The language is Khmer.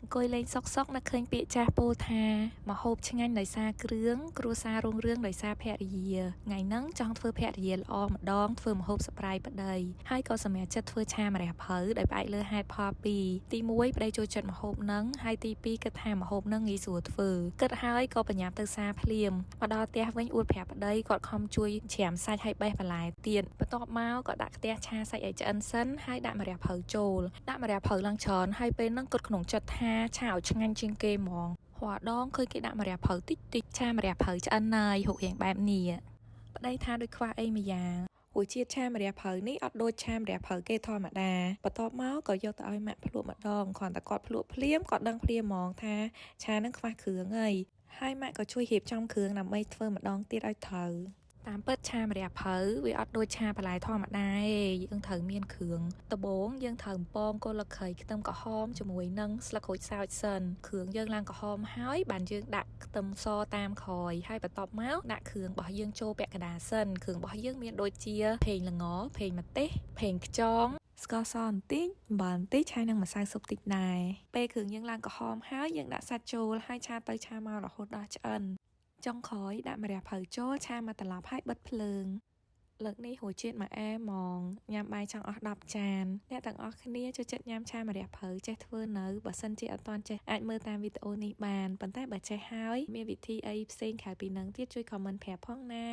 អង្គុយលេងសុកៗនឹកឃើញពាក្យចាស់ពោលថាម្ហូបឆ្ងាញ់ដោយសារគ្រឿងគ្រួសាររុងរឿងដោយសារភរិយាថ្ងៃហ្នឹងចង់ធ្វើភរិយាល្អម្ដងធ្វើម្ហូបសប្រៃប្តីហើយក៏សម្រេចចិត្តធ្វើឆាម្រះភៅដោយផ្អែកលើហេតុផលពីរទី1ប្តីចូលចិត្តម្ហូបហ្នឹងហើយទី2គិតថាម្ហូបហ្នឹងងាយស្រួលធ្វើគិតហើយក៏បញ្ញាប់ទៅសារភ្លាមមកដល់ផ្ទះវិញអួតប្រាប់ប្តីគាត់ខំជួយច្រាមសាច់ហើយបេះបន្លែទៀតបន្ទាប់មកក៏ដាក់ខ្ទះឆាសាច់ឲ្យឆ្អិនសិនហើយដាក់ម្រះភៅចូលដាក់ម្រះភៅឡើងច្រើនហើយពេលហ្នឹងគិតក្នុងចិត្តថាឆាឲ្យឆ្ងាញ់ជាងគេហ្មងហួរដងឃើញគេដាក់ម្រះភៅតិចឆាម្រះភៅឆ្អិនហើយហុករៀងបែបនេះប្តីថាដូចខ្វះអីម្យ៉ាងរសជាតិឆាម្រះភៅនេះអត់ដូចឆាម្រះភៅគេធម្មតាបន្ទាប់មកក៏យកទៅឲ្យម៉ាក់ភ្លក់ម្ដងគ្រាន់តែគាត់ភ្លក់ភ្លាមគាត់ដឹងភ្លាមហ្មងថាឆានឹងខ្វះគ្រឿងហើយម៉ាក់ក៏ជួយរៀបចំគ្រឿងដើម្បីធ្វើម្ដងទៀតឲ្យត្រូវតាមពិតឆាម្រះភៅវាអត់ដូចឆាបន្លែធម្មតាទេយើងត្រូវមានគ្រឿងដំបូងយើងត្រូវបំពងគល់ស្លឹកគ្រៃខ្ទឹមក្រហមជាមួយនឹងស្លឹកក្រូចសើចសិនគ្រឿងយើងឡើងក្រហមហើយបានយើងដាក់ខ្ទឹមសតាមក្រោយហើយបន្ទាប់មកដាក់គ្រឿងរបស់យើងចូលពាក់កណ្ដាលសិនគ្រឿងរបស់យើងមានដូចជាប្រេងល្ងប្រេងម្ទេសប្រេងខ្យងស្ករសបន្តិចអំបិលបន្តិចហើយនឹងម្សៅស៊ុបតិចដែរពេលគ្រឿងយើងឡើងក្រហមហើយយើងដាក់សាច់ចូលហើយឆាទៅឆាមករហូតដល់ឆ្អិនចុងក្រោយដាក់ម្រះភៅចូលឆាមកត្រឡប់ហើយបិទភ្លើងលើកនេះរសជាតិមកអែហ្មងញ៉ាំបាយចង់អស់10ចានអ្នកទាំងអស់គ្នាចូលចិត្តញ៉ាំឆាម្រះភៅចេះធ្វើនៅបើសិនជាអត់ទាន់ចេះអាចមើលតាមវីដេអូនេះបានប៉ុន្តែបើចេះហើយមានវិធីអីផ្សេងក្រៅពីនឹងទៀតជួយ comment ប្រាប់ផងណា